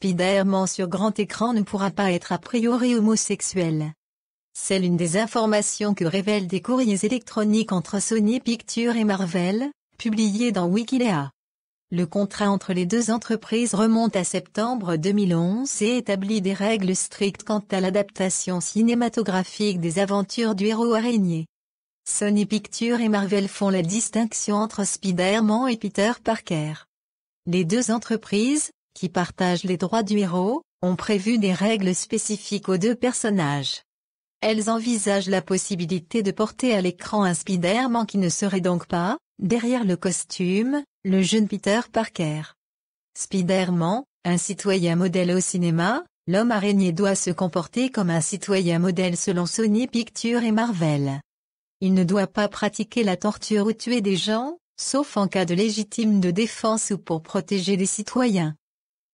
Spider-Man sur grand écran ne pourra pas être a priori homosexuel. C'est l'une des informations que révèlent des courriers électroniques entre Sony Pictures et Marvel, publiés dans Wikileaks. Le contrat entre les deux entreprises remonte à septembre 2011 et établit des règles strictes quant à l'adaptation cinématographique des aventures du héros araignée. Sony Pictures et Marvel font la distinction entre Spider-Man et Peter Parker. Les deux entreprises, qui partagent les droits du héros, ont prévu des règles spécifiques aux deux personnages. Elles envisagent la possibilité de porter à l'écran un Spider-Man qui ne serait donc pas, derrière le costume, le jeune Peter Parker. Spider-Man, un citoyen modèle au cinéma, l'homme araignée doit se comporter comme un citoyen modèle selon Sony Pictures et Marvel. Il ne doit pas pratiquer la torture ou tuer des gens, sauf en cas de légitime de défense ou pour protéger les citoyens.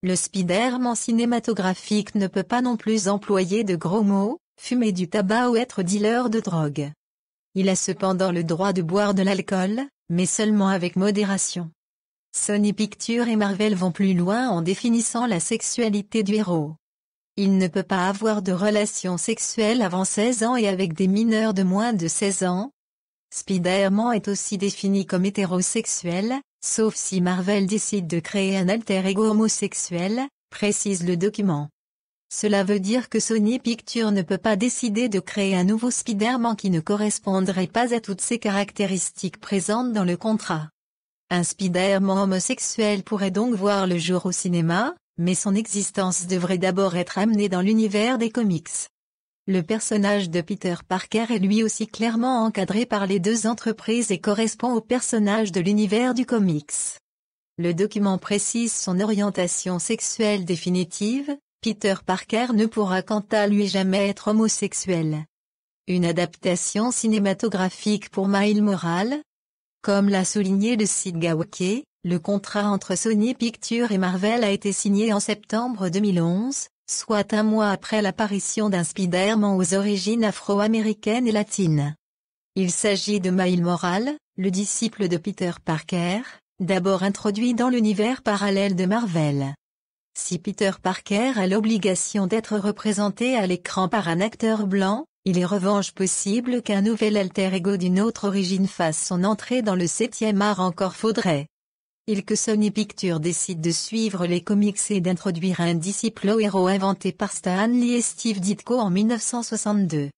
Le Spider-Man cinématographique ne peut pas non plus employer de gros mots, fumer du tabac ou être dealer de drogue. Il a cependant le droit de boire de l'alcool, mais seulement avec modération. Sony Pictures et Marvel vont plus loin en définissant la sexualité du héros. Il ne peut pas avoir de relations sexuelles avant 16 ans et avec des mineurs de moins de 16 ans. Spider-Man est aussi défini comme hétérosexuel, sauf si Marvel décide de créer un alter ego homosexuel, précise le document. Cela veut dire que Sony Pictures ne peut pas décider de créer un nouveau Spider-Man qui ne correspondrait pas à toutes ces caractéristiques présentes dans le contrat. Un Spider-Man homosexuel pourrait donc voir le jour au cinéma, mais son existence devrait d'abord être amenée dans l'univers des comics. Le personnage de Peter Parker est lui aussi clairement encadré par les deux entreprises et correspond au personnage de l'univers du comics. Le document précise son orientation sexuelle définitive. Peter Parker ne pourra quant à lui jamais être homosexuel. Une adaptation cinématographique pour Miles Morales? Comme l'a souligné le site Gawker, le contrat entre Sony Pictures et Marvel a été signé en septembre 2011, soit un mois après l'apparition d'un Spider-Man aux origines afro-américaines et latines. Il s'agit de Miles Morales, le disciple de Peter Parker, d'abord introduit dans l'univers parallèle de Marvel. Si Peter Parker a l'obligation d'être représenté à l'écran par un acteur blanc, il est revanche possible qu'un nouvel alter ego d'une autre origine fasse son entrée dans le 7e art. Encore faudrait-il que Sony Pictures décide de suivre les comics et d'introduire un disciple au héros inventé par Stan Lee et Steve Ditko en 1962.